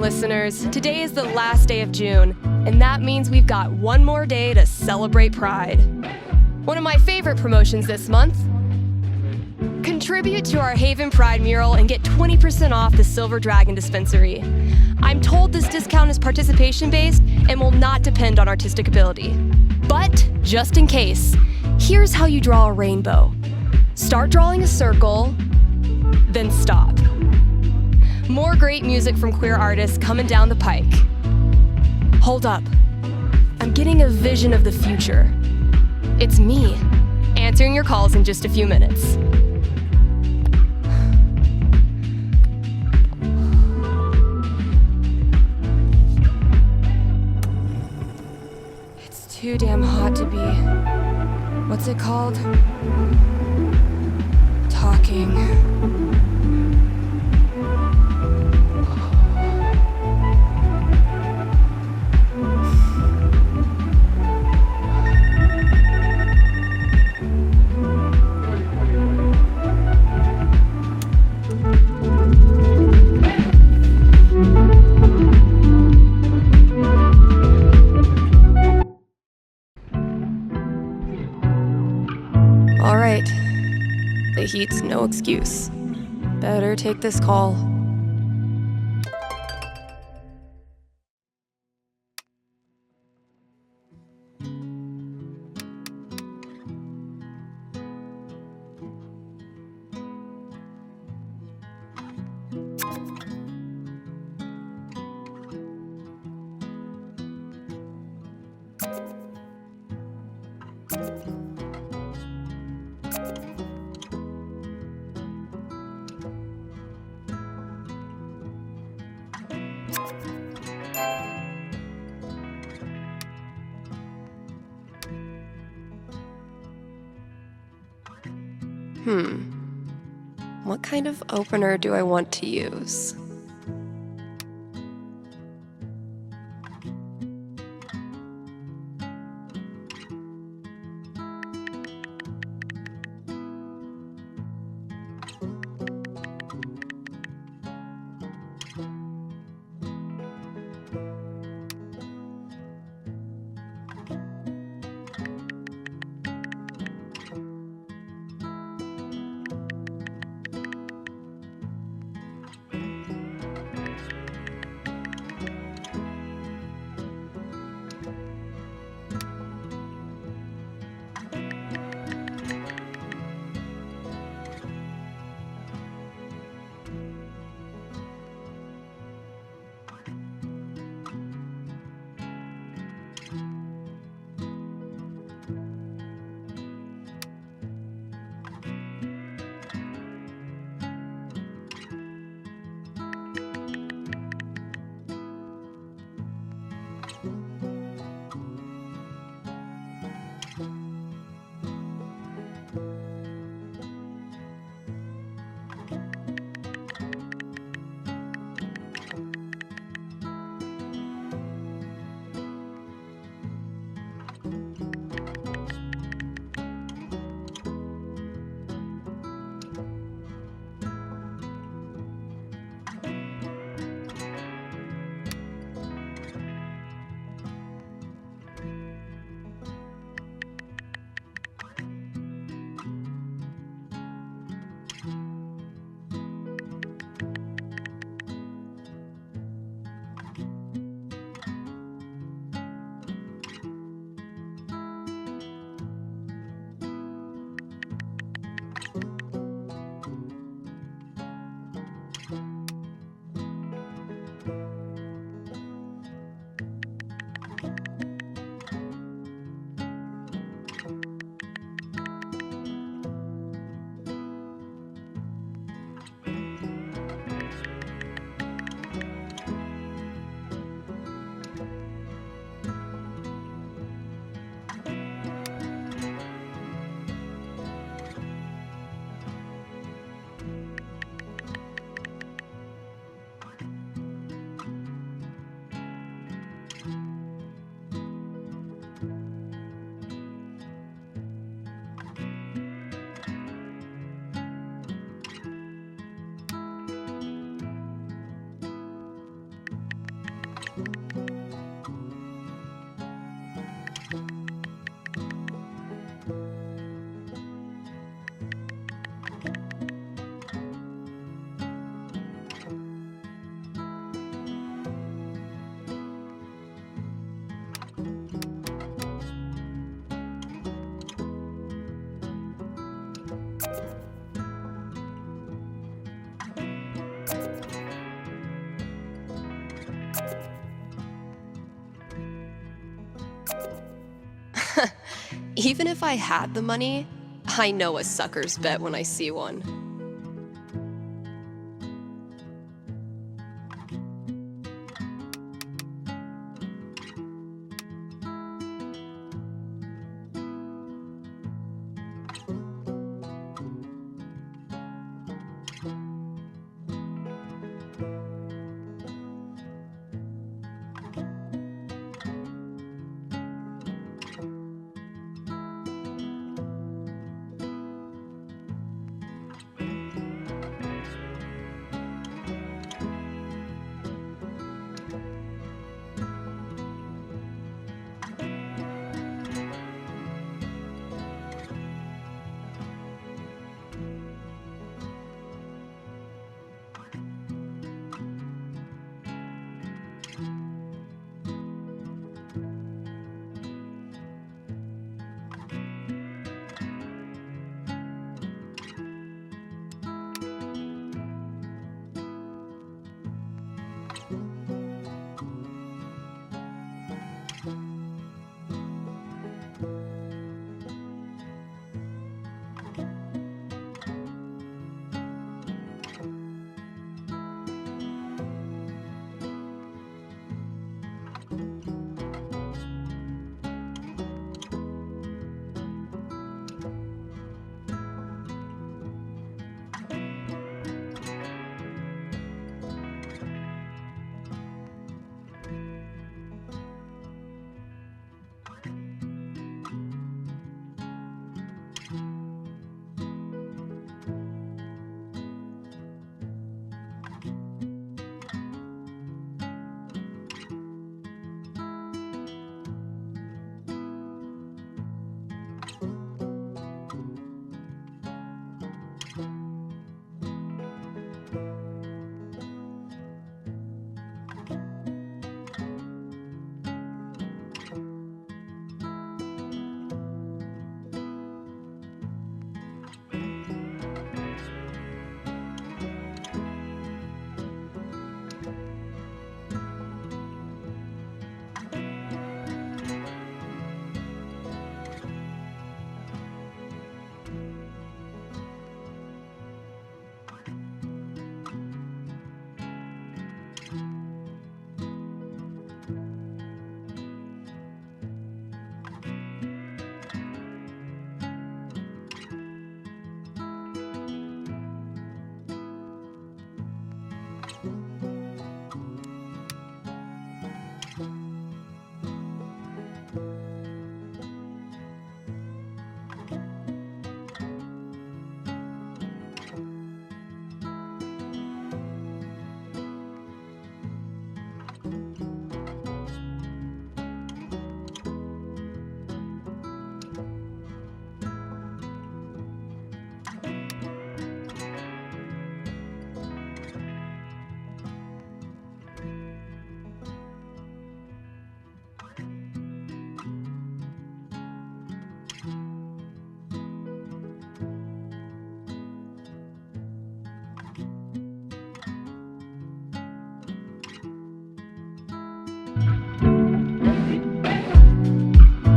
listeners. Today is the last day of June, and that means we've got one more day to celebrate Pride. One of my favorite promotions this month. Contribute to our Haven Pride mural and get 20% off the Silver Dragon Dispensary. I'm told this discount is participation-based and will not depend on artistic ability. But, just in case, here's how you draw a rainbow. Start drawing a circle, then stop. More great music from queer artists coming down the pike. Hold up. I'm getting a vision of the future. It's me, answering your calls in just a few minutes. It's too damn hot to be... what's it called? Talking. All right. The heat's no excuse. Better take this call. What kind of opener do I want to use? Even if I had the money, I know a sucker's bet when I see one.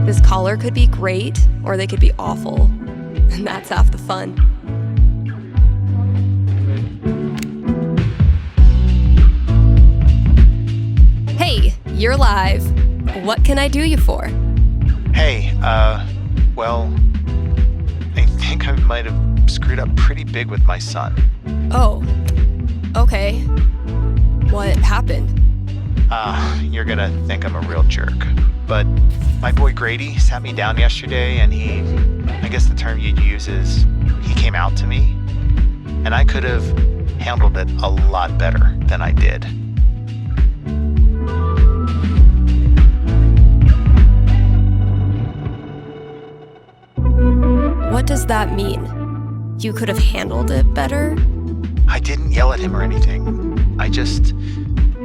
This collar could be great, or they could be awful. And that's half the fun. Hey, you're live. What can I do you for? Hey, well, I think I might have screwed up pretty big with my son. Oh, okay. What happened? You're gonna think I'm a real jerk, but my boy Grady sat me down yesterday and I guess the term you'd use is, he came out to me, and I could have handled it a lot better than I did. What does that mean? You could have handled it better? I didn't yell at him or anything. I just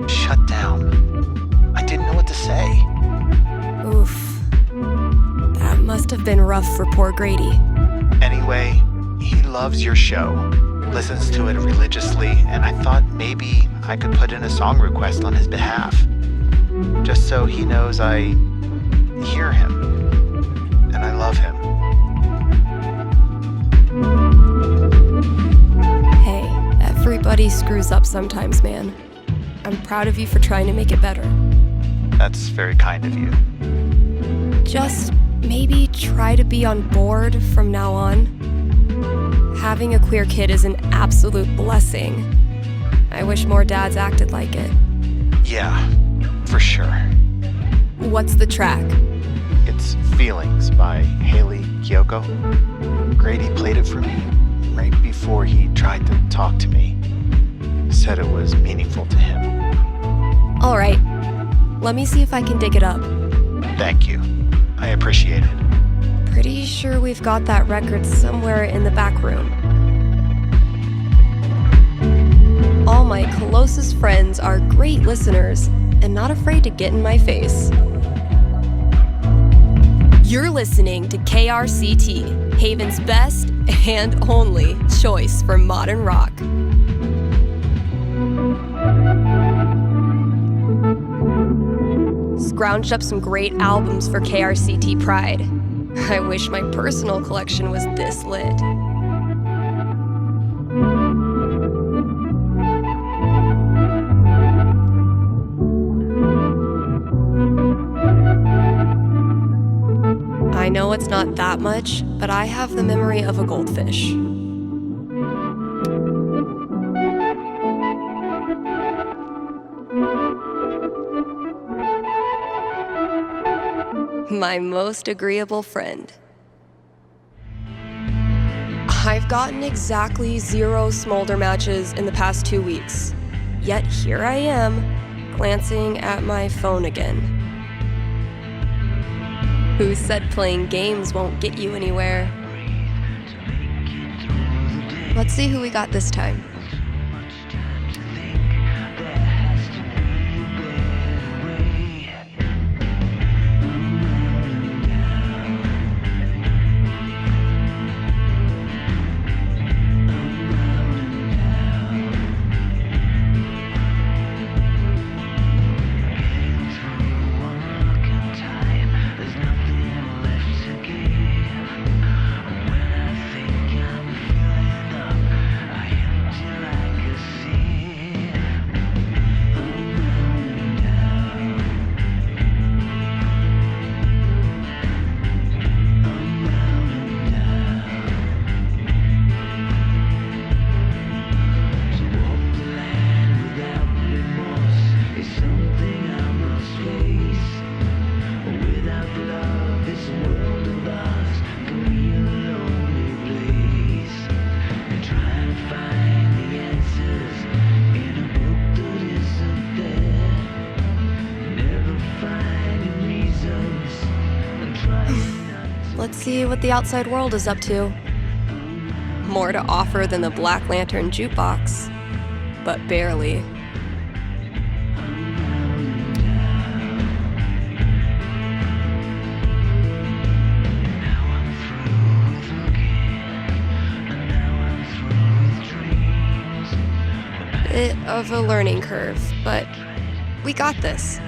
shut down. I didn't know what to say. Oof. That must have been rough for poor Grady. Anyway, he loves your show, listens to it religiously, and I thought maybe I could put in a song request on his behalf, just so he knows I hear him and I love Everybody screws up sometimes, man. I'm proud of you for trying to make it better. That's very kind of you. Just maybe try to be on board from now on. Having a queer kid is an absolute blessing. I wish more dads acted like it. Yeah, for sure. What's the track? It's Feelings by Haley Kiyoko. Grady played it for me right before he tried to talk to me. Said it was meaningful to him. All right, let me see if I can dig it up. Thank you. I appreciate it. Pretty sure we've got that record somewhere in the back room. All my closest friends are great listeners and not afraid to get in my face. You're listening to KRCT, Haven's best and only choice for modern rock. Scrounged up some great albums for KRCT Pride. I wish my personal collection was this lit. I know it's not that much, but I have the memory of a goldfish. My most agreeable friend. I've gotten exactly 0 smolder matches in the past 2 weeks, yet here I am, glancing at my phone again. Who said playing games won't get you anywhere? Let's see who we got this time. Let's see what the outside world is up to. More to offer than the Black Lantern jukebox, but barely. Bit of a learning curve, but we got this.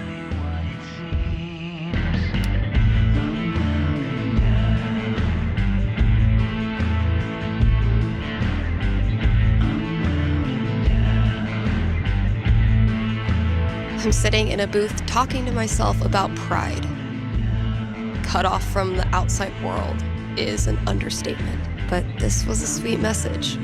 I'm sitting in a booth talking to myself about pride. Cut off from the outside world is an understatement, but this was a sweet message.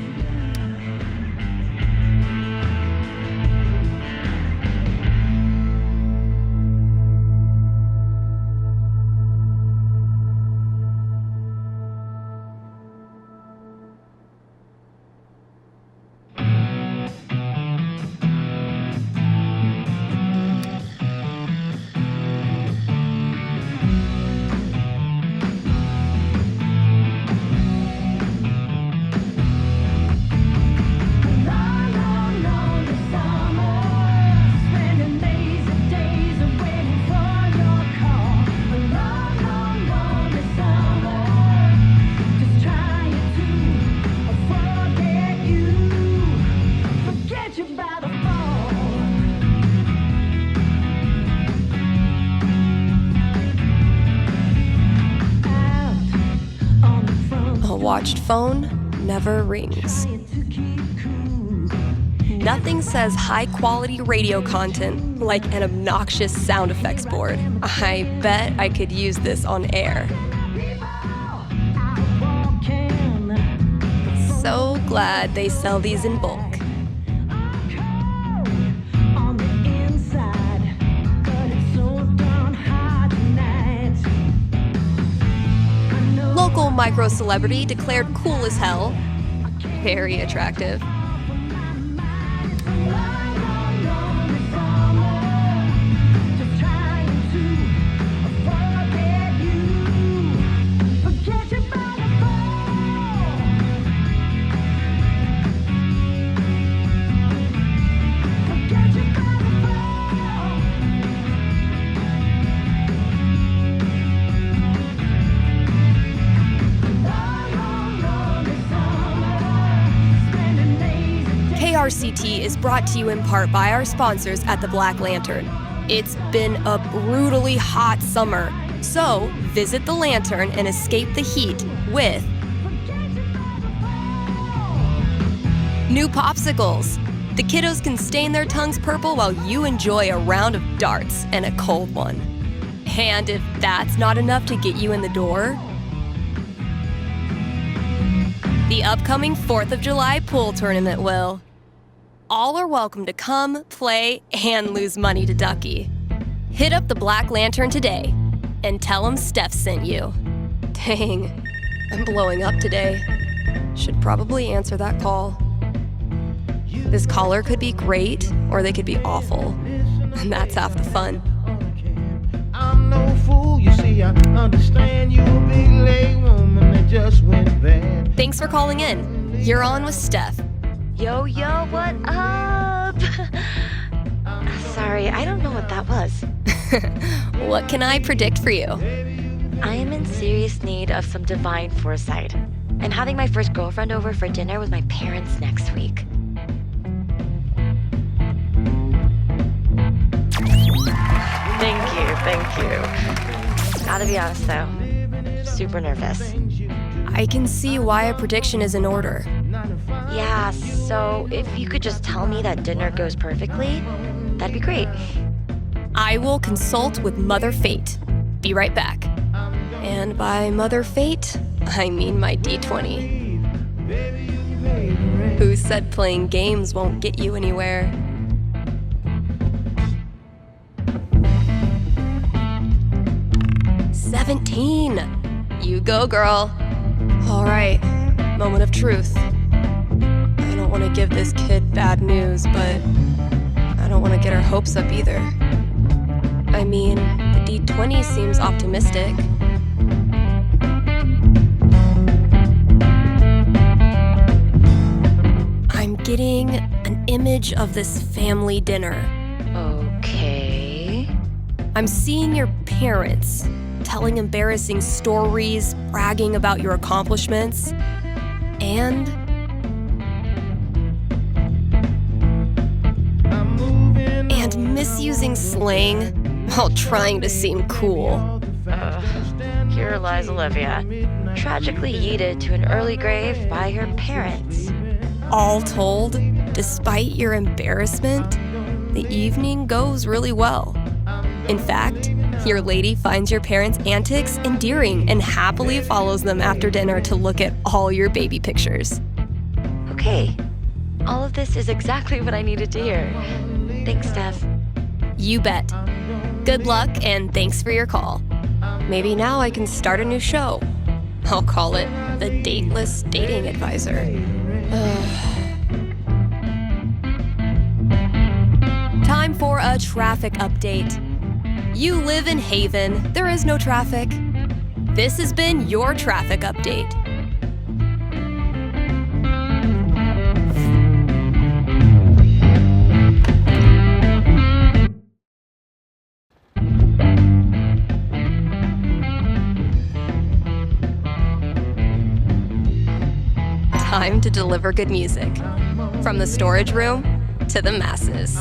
A watched phone never rings. nothing says high-quality radio content like an obnoxious sound effects board. I bet I could use this on air. So glad they sell these in bulk. Local micro-celebrity declared cool as hell. Very attractive. KRCT is brought to you in part by our sponsors at the Black Lantern. It's been a brutally hot summer, so visit the Lantern and escape the heat with new popsicles. The kiddos can stain their tongues purple while you enjoy a round of darts and a cold one. And if that's not enough to get you in the door, the upcoming 4th of July pool tournament will. All are welcome to come, play, and lose money to Ducky. Hit up the Black Lantern today and tell them Steph sent you. Dang, I'm blowing up today. Should probably answer that call. This caller could be great, or they could be awful. And that's half the fun. I'm no fool, you see, I understand you a big leg woman that just went bad. Thanks for calling in. You're on with Steph. Yo, what up? Sorry, I don't know what that was. What can I predict for you? I am in serious need of some divine foresight. I'm having my first girlfriend over for dinner with my parents next week. Thank you. Gotta be honest though, super nervous. I can see why a prediction is in order. Yeah, so if you could just tell me that dinner goes perfectly, that'd be great. I will consult with Mother Fate. Be right back. And by Mother Fate, I mean my D20. Who said playing games won't get you anywhere? $17. You go, girl. All right, moment of truth. I don't want to give this kid bad news, but I don't want to get her hopes up either. I mean, the D20 seems optimistic. I'm getting an image of this family dinner. Okay. I'm seeing your parents telling embarrassing stories, bragging about your accomplishments, and misusing slang while trying to seem cool. Here lies Olivia, tragically yeeted to an early grave by her parents. All told, despite your embarrassment, the evening goes really well. In fact, your lady finds your parents' antics endearing and happily follows them after dinner to look at all your baby pictures. Okay, all of this is exactly what I needed to hear. Thanks, Steph. You bet. Good luck and thanks for your call. Maybe now I can start a new show. I'll call it the Dateless Dating Advisor. Time for a traffic update. You live in Haven. There is no traffic. This has been your traffic update. Time to deliver good music. From the storage room to the masses.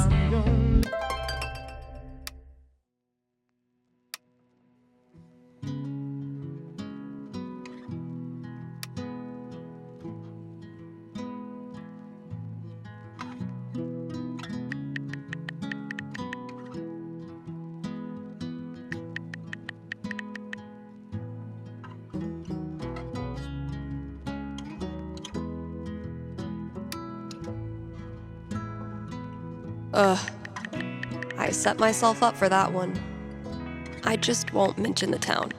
Ugh. I set myself up for that one. I just won't mention the town.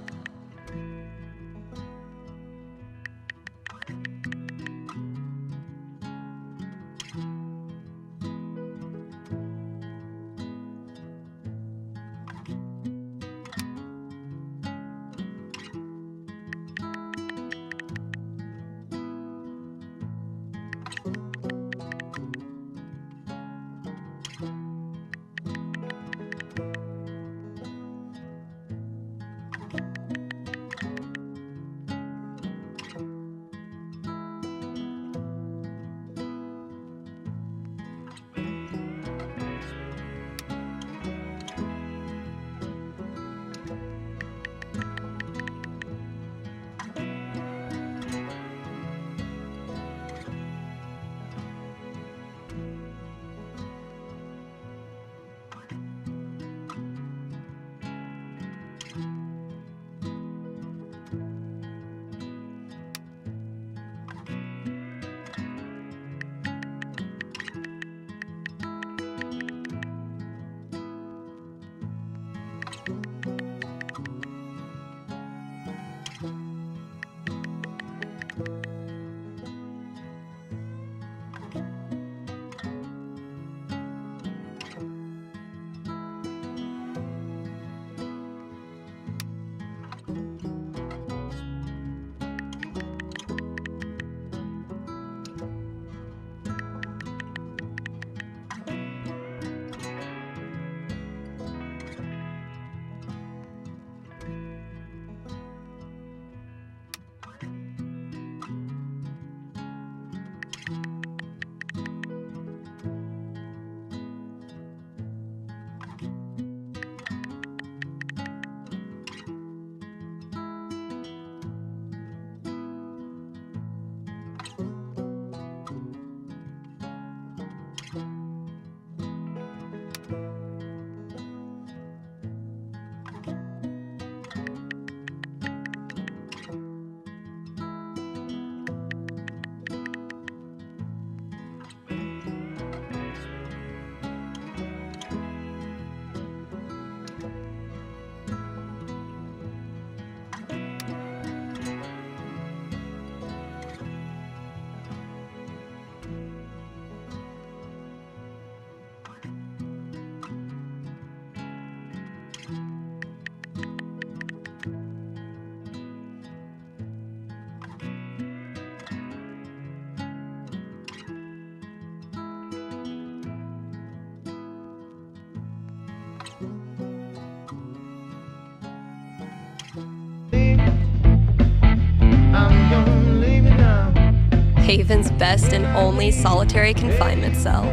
Haven's best and only solitary confinement cell.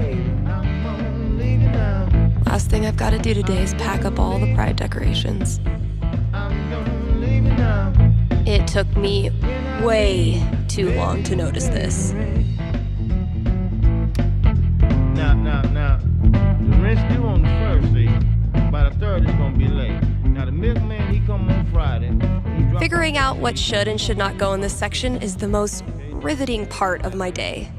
Last thing I've got to do today is pack up all the pride decorations. It took me way too long to notice this. Now, the rent's due on the first, see. By the third, it's gonna be late. Now, the milkman, he come on Friday. Figuring out what should and should not go in this section is the most riveting part of my day.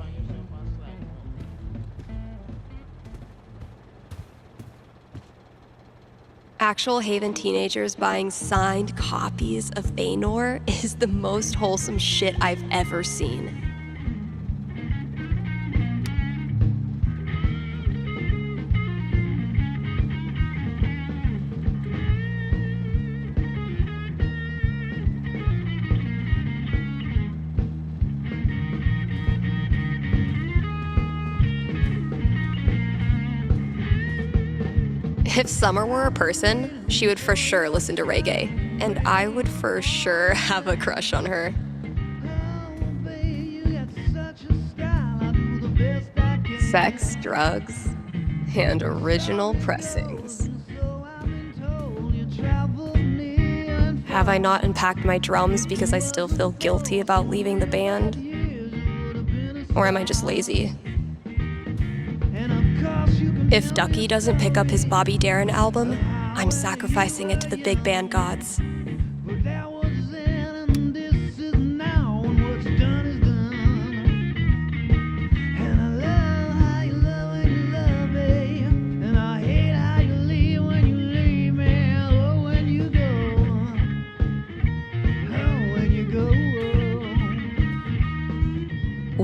Actual Haven teenagers buying signed copies of Baynor is the most wholesome shit I've ever seen. If Summer were a person, she would for sure listen to reggae, and I would for sure have a crush on her. Sex, drugs, and original pressings. Have I not unpacked my drums because I still feel guilty about leaving the band? Or am I just lazy? If Ducky doesn't pick up his Bobby Darin album, I'm sacrificing it to the big band gods.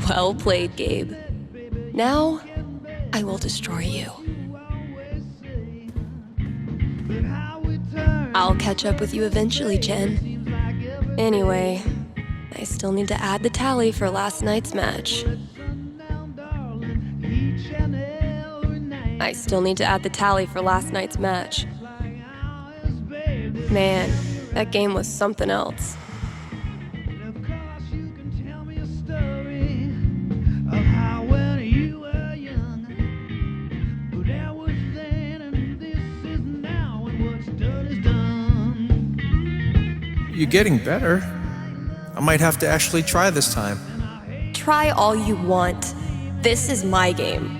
Well played, Gabe. Now, I will destroy you. I'll catch up with you eventually, Jen. Anyway, I still need to add the tally for last night's match. Man, that game was something else. You're getting better. I might have to actually try this time. Try all you want. This is my game.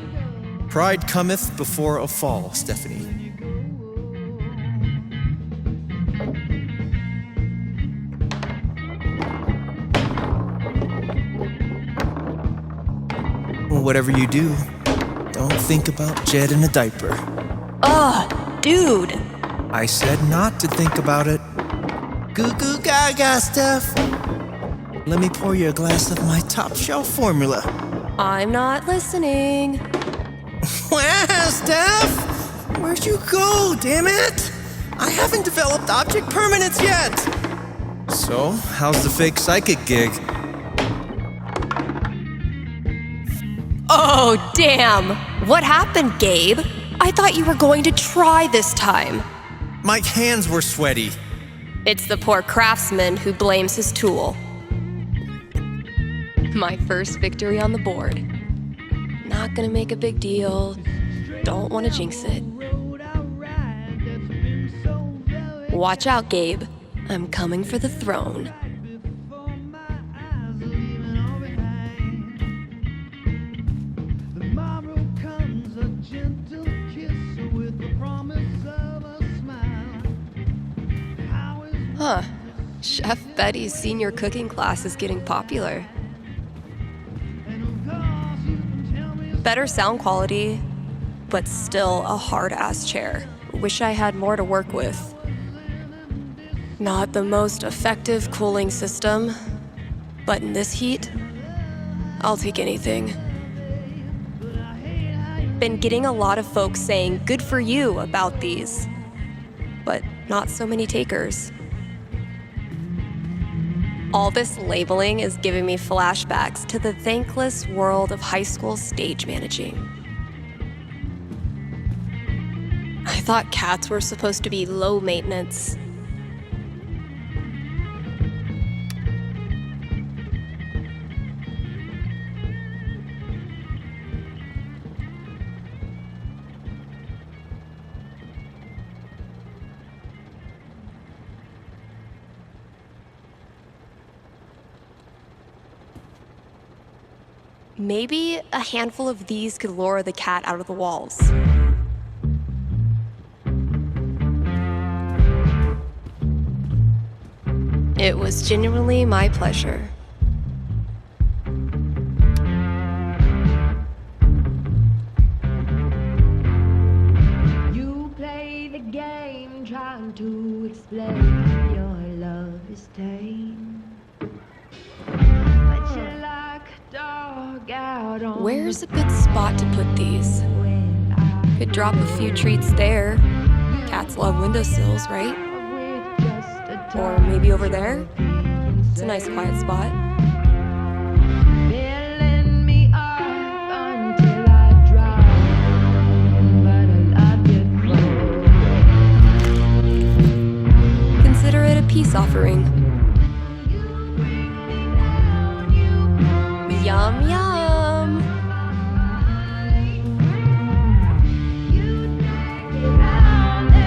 Pride cometh before a fall, Stephanie. Whatever you do, don't think about Jed in a diaper. Ugh, dude. I said not to think about it. Goo goo gaga, Steph. Let me pour you a glass of my top shelf formula. I'm not listening. Wow, Steph! Where'd you go, damn it? I haven't developed object permanence yet! So, how's the fake psychic gig? Oh, damn! What happened, Gabe? I thought you were going to try this time. My hands were sweaty. It's the poor craftsman who blames his tool. My first victory on the board. Not gonna make a big deal. Don't want to jinx it. Watch out, Gabe. I'm coming for the throne. Huh. Chef Betty's senior cooking class is getting popular. Better sound quality, but still a hard-ass chair. Wish I had more to work with. Not the most effective cooling system, but in this heat, I'll take anything. Been getting a lot of folks saying good for you about these, but not so many takers. All this labeling is giving me flashbacks to the thankless world of high school stage managing. I thought cats were supposed to be low maintenance. Maybe a handful of these could lure the cat out of the walls. It was genuinely my pleasure. You play the game trying to explain your love is tame. But you're like a dog out on Where's a good spot to put these? Could drop a few treats there. Cats love windowsills, right? Or maybe over there? It's a nice quiet spot. filling me up until I drown, but I love you. Consider it a peace offering. Yum, yum.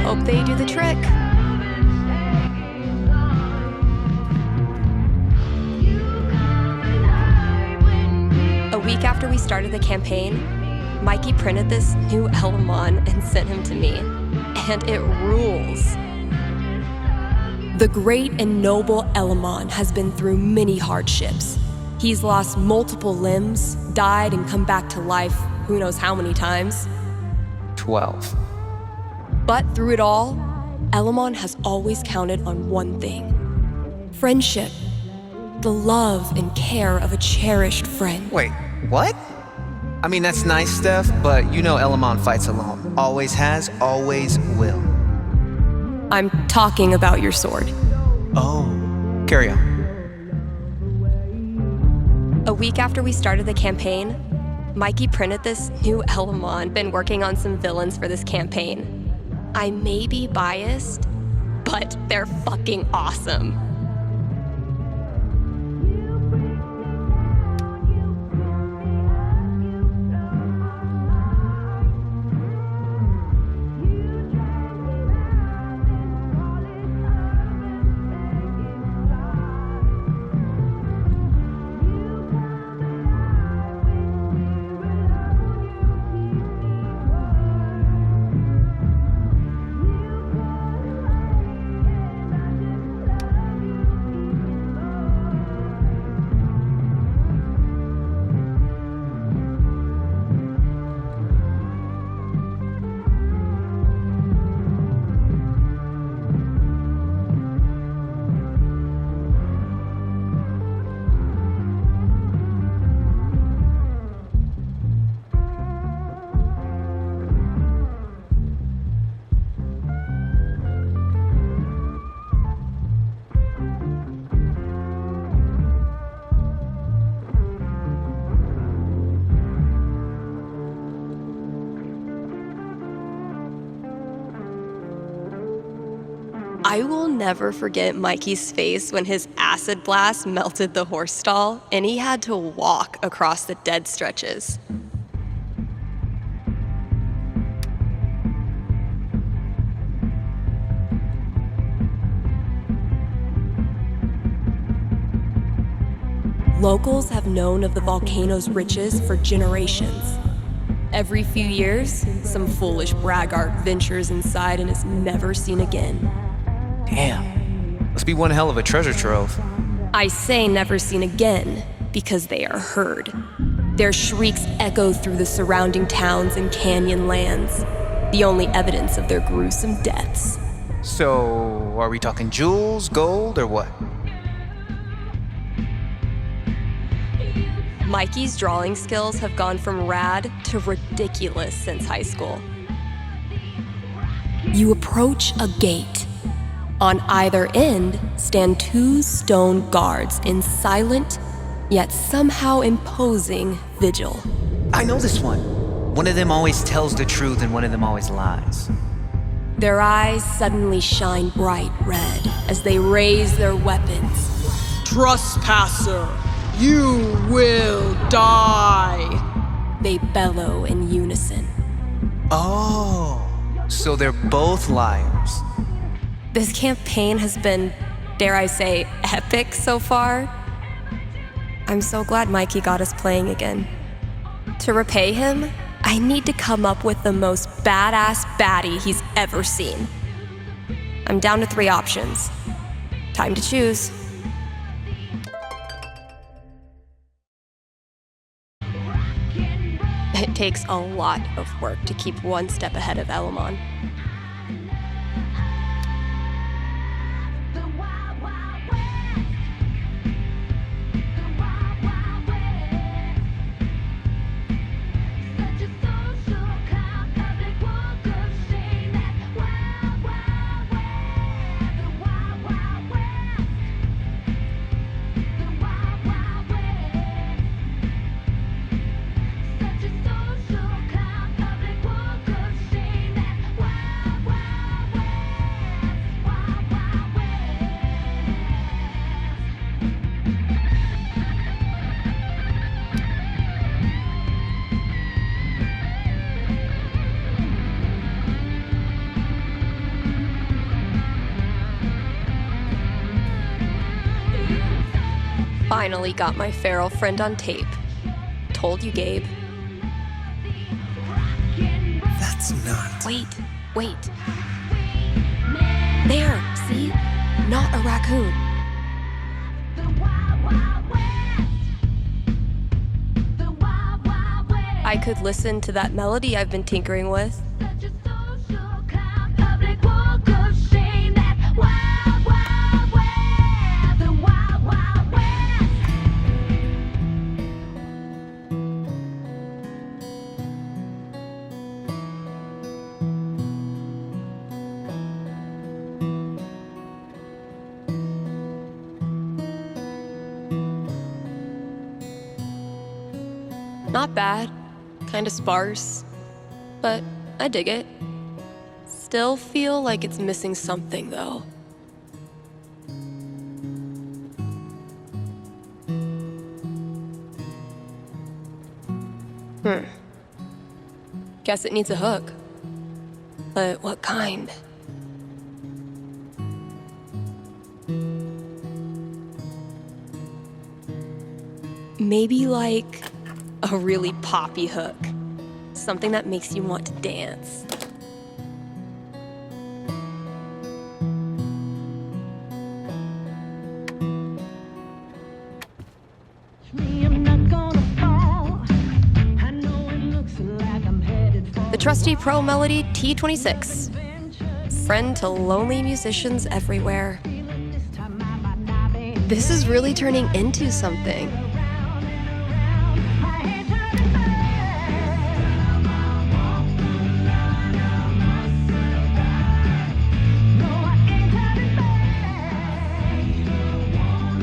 Hope they do the trick. A week after we started the campaign, Mikey printed this new Elamon and sent him to me, and it rules. The great and noble Elamon has been through many hardships. He's lost multiple limbs, died and come back to life who knows how many times. 12. But through it all, Elamon has always counted on one thing: friendship. The love and care of a cherished friend. Wait, what? I mean, that's nice, Steph, but you know Elamon fights alone. Always has, always will. I'm talking about your sword. Oh, carry on. A week after we started the campaign, Mikey printed this new Elamon, been working on some villains for this campaign. I may be biased, but they're fucking awesome. I will never forget Mikey's face when his acid blast melted the horse stall and he had to walk across the dead stretches. Locals have known of the volcano's riches for generations. Every few years, some foolish braggart ventures inside and is never seen again. Damn, must be one hell of a treasure trove. I say never seen again because they are heard. Their shrieks echo through the surrounding towns and canyon lands, the only evidence of their gruesome deaths. So, are we talking jewels, gold, or what? Mikey's drawing skills have gone from rad to ridiculous since high school. You approach a gate. On either end stand two stone guards in silent, yet somehow imposing vigil. I know this one. One of them always tells the truth and one of them always lies. Their eyes suddenly shine bright red as they raise their weapons. Trespasser, you will die! They bellow in unison. Oh, so they're both liars. This campaign has been, dare I say, epic so far. I'm so glad Mikey got us playing again. To repay him, I need to come up with the most badass baddie he's ever seen. I'm down to 3 options. Time to choose. It takes a lot of work to keep one step ahead of Elamon. Finally got my feral friend on tape. Told you, Gabe. That's not... Wait. There, see? Not a raccoon. I could listen to that melody I've been tinkering with. Not bad, kinda sparse, but I dig it. Still feel like it's missing something though. Guess it needs a hook. But what kind? Maybe like a really poppy hook. Something that makes you want to dance. The trusty Pro Melody T26. Friend to lonely musicians everywhere. This is really turning into something.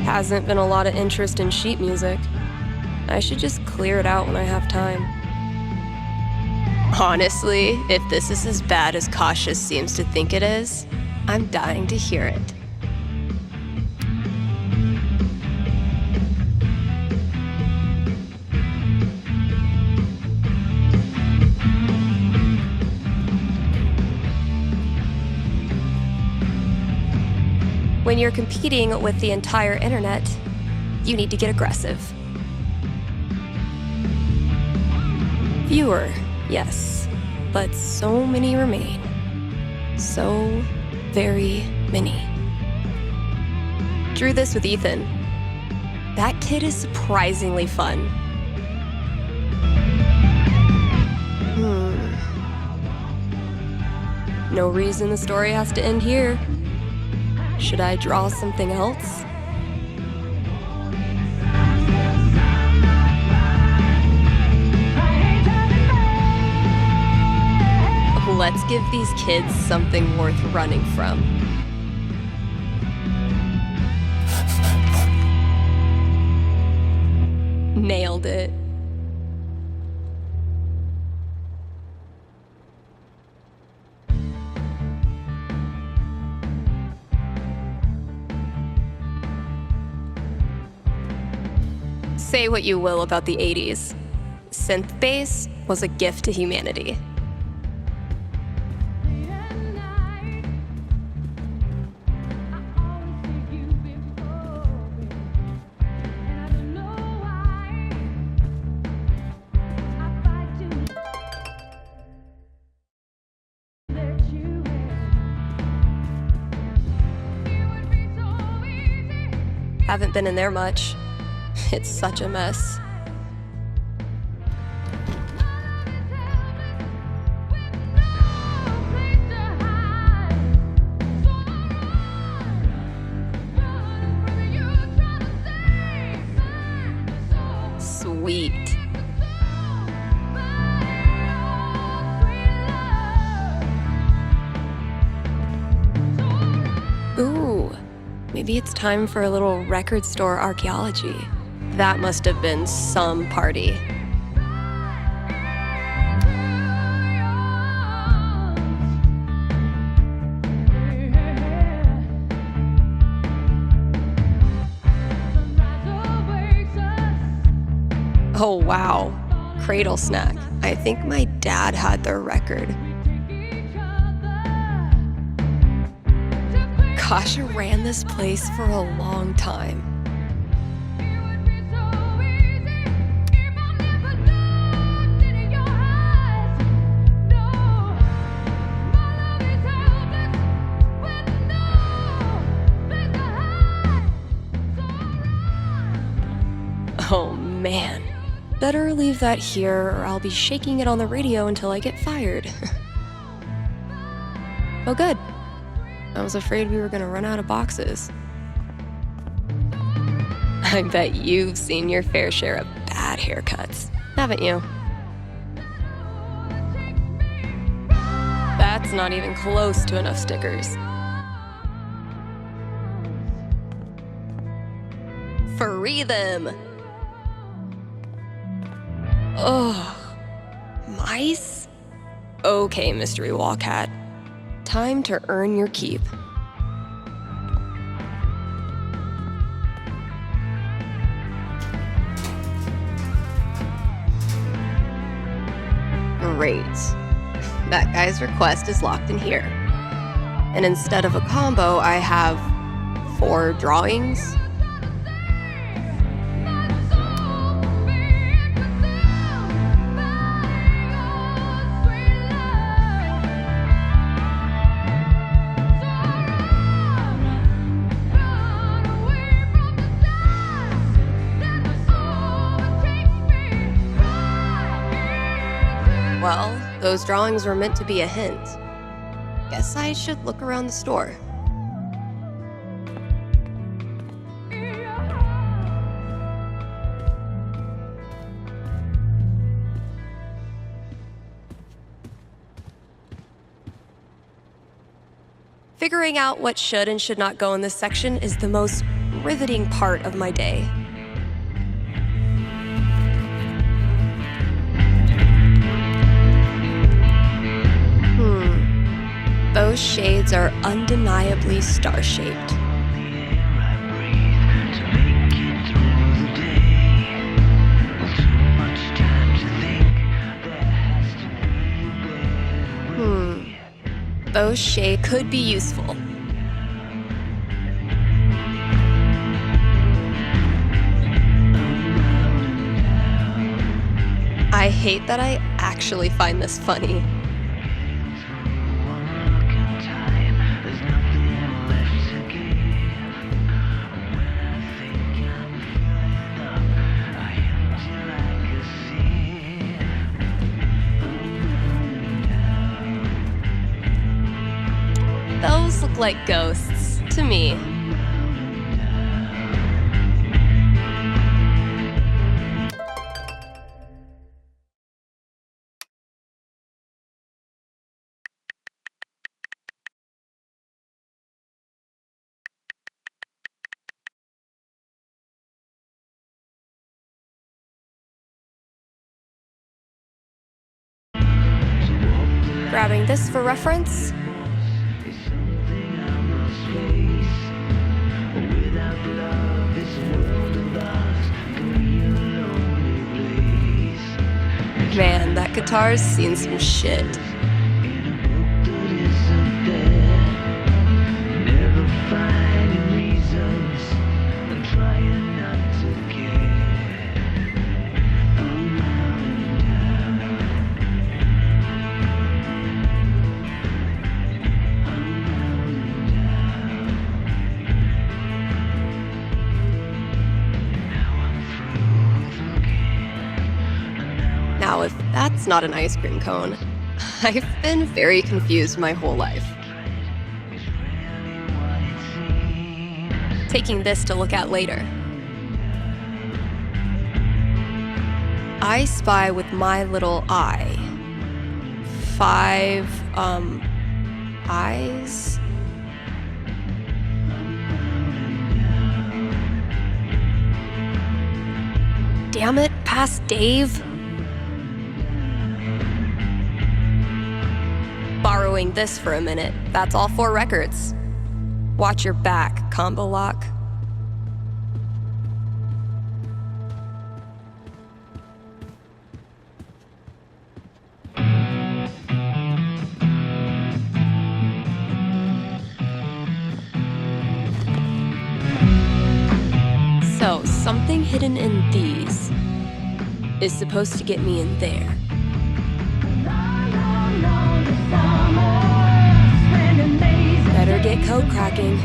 Hasn't been a lot of interest in sheet music. I should just clear it out when I have time. Honestly, if this is as bad as Cautious seems to think it is, I'm dying to hear it. When you're competing with the entire internet, you need to get aggressive. Fewer, yes, but so many remain. So very many. Drew this with Ethan. That kid is surprisingly fun. No reason the story has to end here. Should I draw something else? Let's give these kids something worth running from. Nailed it. Say what you will about the 80s. Synth bass was a gift to humanity. Haven't been in there much. It's such a mess. Sweet. Ooh, maybe it's time for a little record store archaeology. That must have been some party. Oh wow, Cradle Snack. I think my dad had their record. Kasha ran this place for a long time. Oh man, better leave that here or I'll be shaking it on the radio until I get fired. Oh good, I was afraid we were gonna run out of boxes. I bet you've seen your fair share of bad haircuts, haven't you? That's not even close to enough stickers. Free them! Ugh. Mice? Okay, Mystery Wall Cat. Time to earn your keep. Great. That guy's request is locked in here. And instead of a combo, I have 4 drawings. Well, those drawings were meant to be a hint. Guess I should look around the store. Figuring out what should and should not go in this section is the most riveting part of my day. Those shades are undeniably star-shaped. Those shades could be useful. I hate that I actually find this funny. Those look like ghosts to me. Grabbing this for reference. Man, that guitar's seen some shit. Now, if that's not an ice cream cone, I've been very confused my whole life. Taking this to look at later. I spy with my little eye. 5, eyes? Damn it, past Dave. Borrowing this for a minute. That's all 4 records. Watch your back, combo lock. So, something hidden in these is supposed to get me in there. Better get code cracking.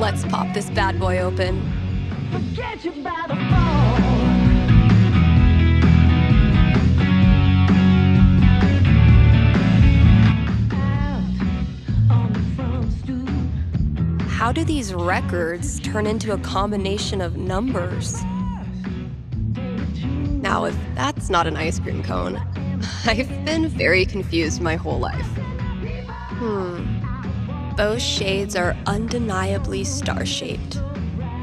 Let's pop this bad boy open. How do these records turn into a combination of numbers? Now, if that's not an ice cream cone, I've been very confused my whole life. Those shades are undeniably star-shaped.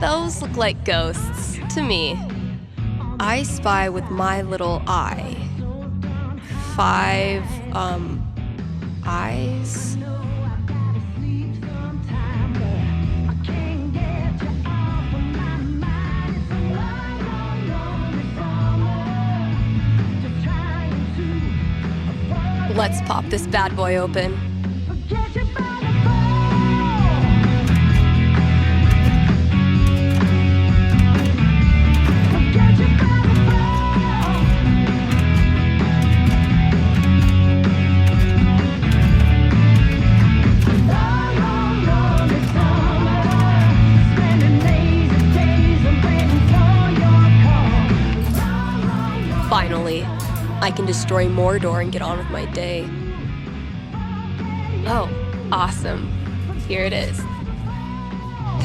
Those look like ghosts to me. I spy with my little eye. 5, eyes? Let's pop this bad boy open. Finally, I can destroy Mordor and get on with my day. Oh, awesome. Here it is.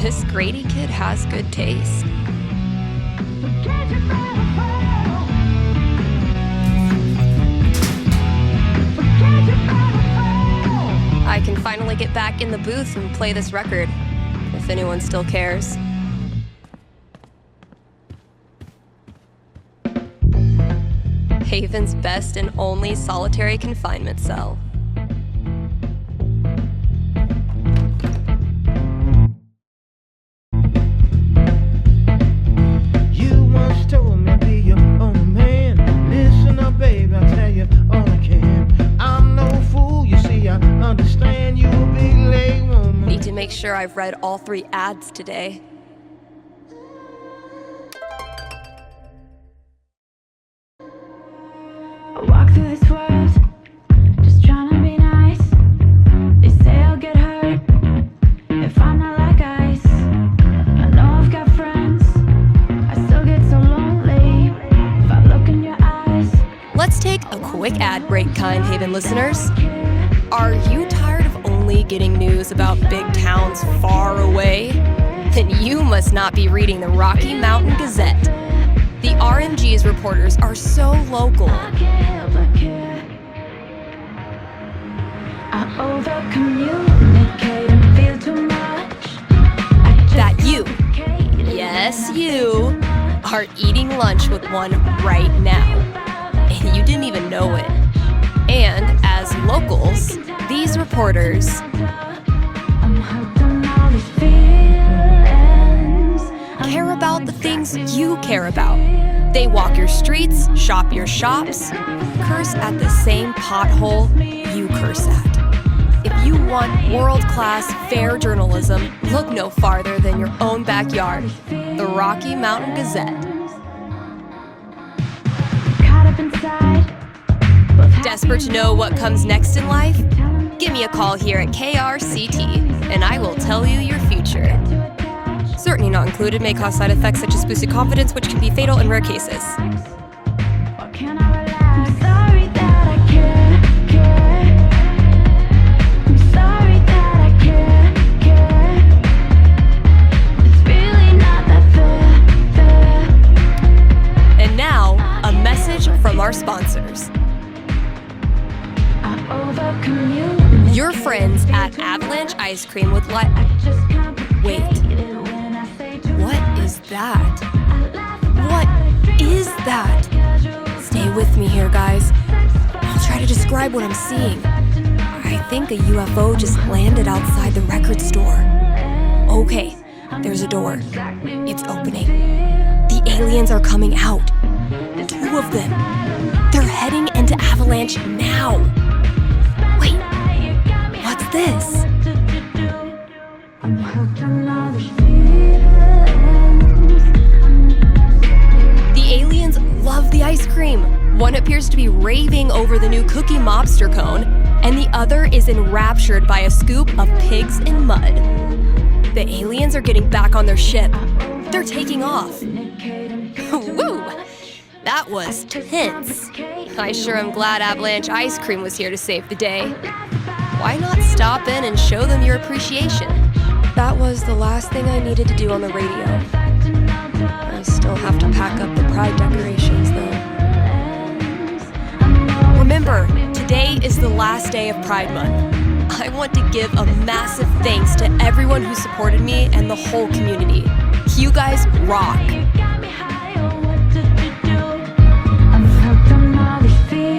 This Grady kid has good taste. I can finally get back in the booth and play this record, if anyone still cares. Haven's best and only solitary confinement cell. You once told me be your own man. Listen up, baby, I'll tell you all I can. I'm no fool, you see, I understand you a big leg woman. Need to make sure I've read all 3 ads today. I walk through this world, just trying to be nice. They say I'll get hurt if I'm not like ice. I know I've got friends, I still get so lonely if I look in your eyes. Let's take a quick ad break, kind Haven listeners. Are you tired of only getting news about big towns far away? Then you must not be reading the Rocky Mountain Gazette. The RMG's reporters are so local. I can't help but care. I over-communicate and feel too much. That you, yes you, are eating lunch with one right now. And you didn't even know it. And as locals, these reporters care about the things you care about. They walk your streets, shop your shops, curse at the same pothole you curse at. If you want world-class, fair journalism, look no farther than your own backyard, the Rocky Mountain Gazette. Desperate to know what comes next in life? Give me a call here at KRCT, and I will tell you your future. Certainty not included may cause side effects such as boosted confidence, which can be fatal in rare cases. And now, a message from our sponsors. Your friends at Avalanche Ice Cream would like... Wait. What is that? What is that? Stay with me here, guys. I'll try to describe what I'm seeing. I think a UFO just landed outside the record store. Okay, there's a door. It's opening. The aliens are coming out. 2 of them. They're heading into Avalanche now. Wait, what's this? The aliens love the ice cream. One appears to be raving over the new Cookie Mobster cone, and the other is enraptured by a scoop of pigs in mud. The aliens are getting back on their ship. They're taking off. Woo! That was tense. I sure am glad Avalanche Ice Cream was here to save the day. Why not stop in and show them your appreciation? That was the last thing I needed to do on the radio. I still have to pack up the pride decorations, though. Remember, today is the last day of Pride Month. I want to give a massive thanks to everyone who supported me and the whole community. You guys rock. You got me high, oh, what did you do? I'm hooked on all these feelings.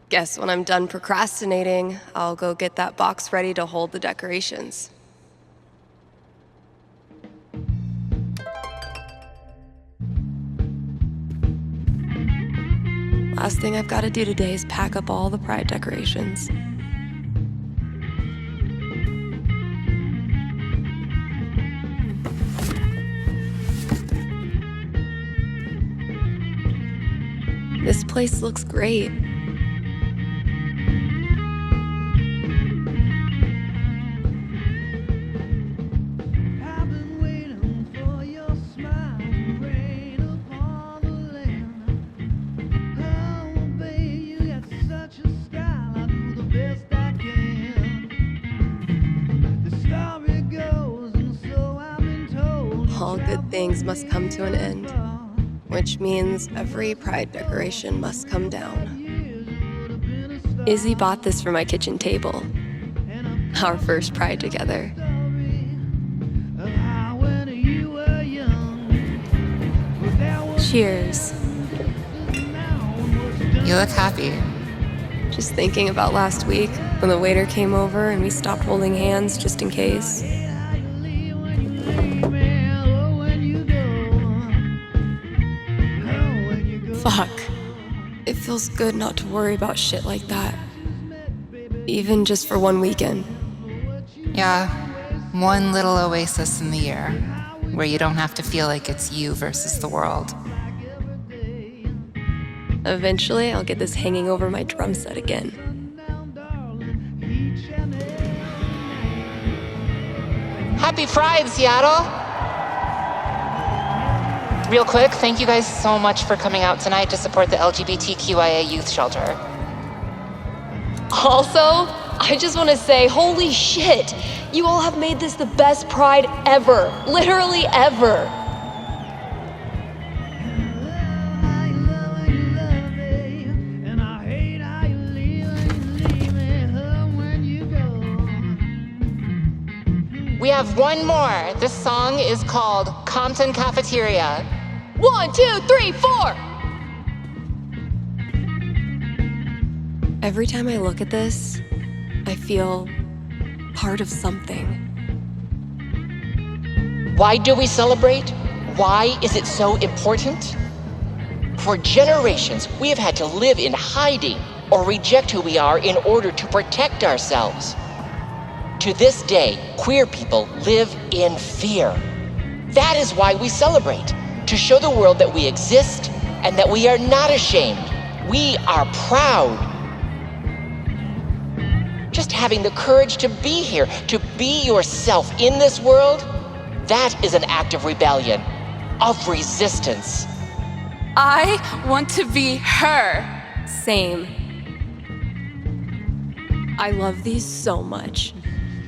Guess when I'm done procrastinating, I'll go get that box ready to hold the decorations. Last thing I've got to do today is pack up all the Pride decorations. This place looks great. I've been waiting for your smile to rain upon the land. Oh, babe, you got such a style. I do the best I can. The story goes, and so I've been told. All good things must come to an end, which means every Pride decoration must come down. Izzy bought this for my kitchen table. Our first Pride together. Cheers. You look happy. Just thinking about last week when the waiter came over and we stopped holding hands just in case. Fuck. It feels good not to worry about shit like that. Even just for one weekend. Yeah, one little oasis in the year where you don't have to feel like it's you versus the world. Eventually, I'll get this hanging over my drum set again. Happy Pride, Seattle! Real quick, thank you guys so much for coming out tonight to support the LGBTQIA youth shelter. Also, I just want to say, holy shit! You all have made this the best Pride ever. Literally ever. We have one more. This song is called Compton Cafeteria. 1, 2, 3, 4. Every time I look at this, I feel part of something. Why do we celebrate? Why is it so important? For generations, we have had to live in hiding or reject who we are in order to protect ourselves. To this day, queer people live in fear. That is why we celebrate, to show the world that we exist and that we are not ashamed. We are proud. Just having the courage to be here, to be yourself in this world, that is an act of rebellion, of resistance. I want to be her. Same. I love these so much.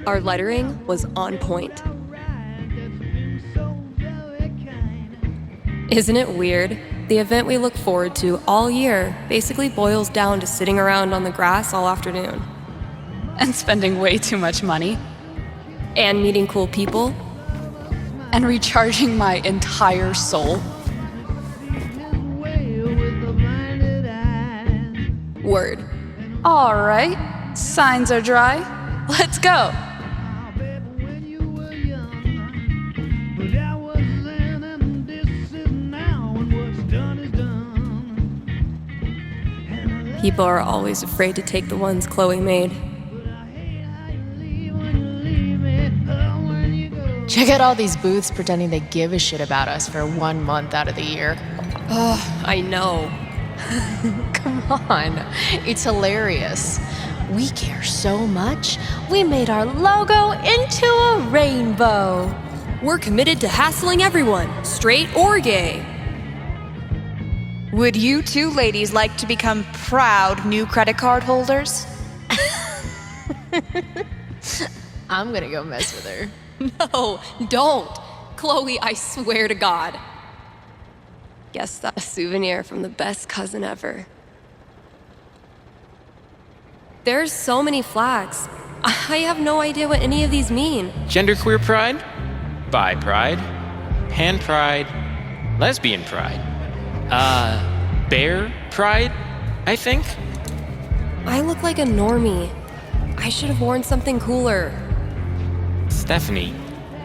Our lettering was on point. Isn't it weird? The event we look forward to all year basically boils down to sitting around on the grass all afternoon. And spending way too much money. And meeting cool people. And recharging my entire soul. Word. All right, signs are dry. Let's go. People are always afraid to take the ones Chloe made. Check out all these booths pretending they give a shit about us for 1 month out of the year. Ugh, I know. Come on, it's hilarious. We care so much, we made our logo into a rainbow. We're committed to hassling everyone, straight or gay. Would you two ladies like to become proud new credit card holders? I'm gonna go mess with her. No, don't. Chloe, I swear to God. Guess that's a souvenir from the best cousin ever. There's so many flags. I have no idea what any of these mean. Genderqueer pride, bi pride, pan pride, lesbian pride, bear pride, I think. I look like a normie. I should have worn something cooler. Stephanie,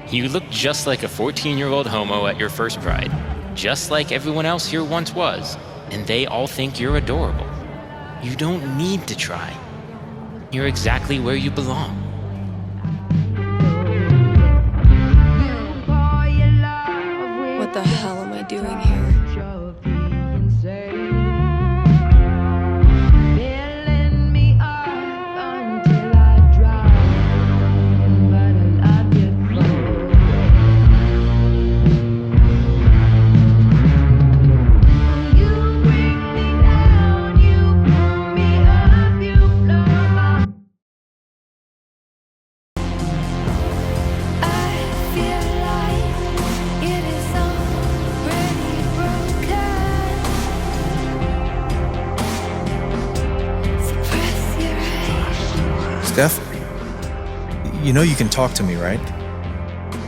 you look just like a 14-year-old homo at your first pride, just like everyone else here once was, and they all think you're adorable. You don't need to try. You're exactly where you belong. What the hell am I doing here? Steph, you know you can talk to me, right?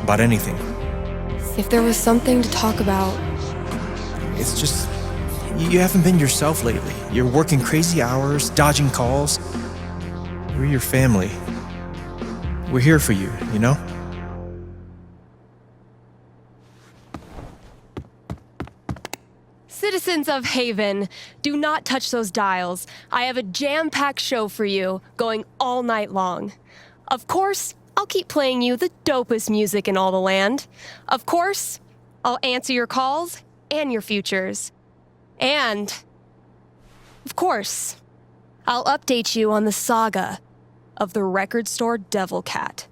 About anything. If there was something to talk about. It's just, you haven't been yourself lately. You're working crazy hours, dodging calls. We're your family. We're here for you, you know? Citizens of Haven, do not touch those dials. I have a jam-packed show for you, going all night long. Of course, I'll keep playing you the dopest music in all the land. Of course, I'll answer your calls and your futures. And, of course, I'll update you on the saga of the record store Devil Cat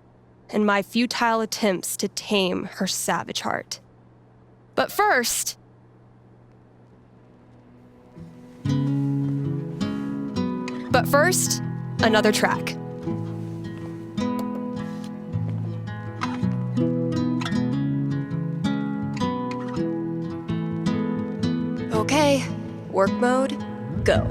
and my futile attempts to tame her savage heart. But first, another track. Okay, work mode, go.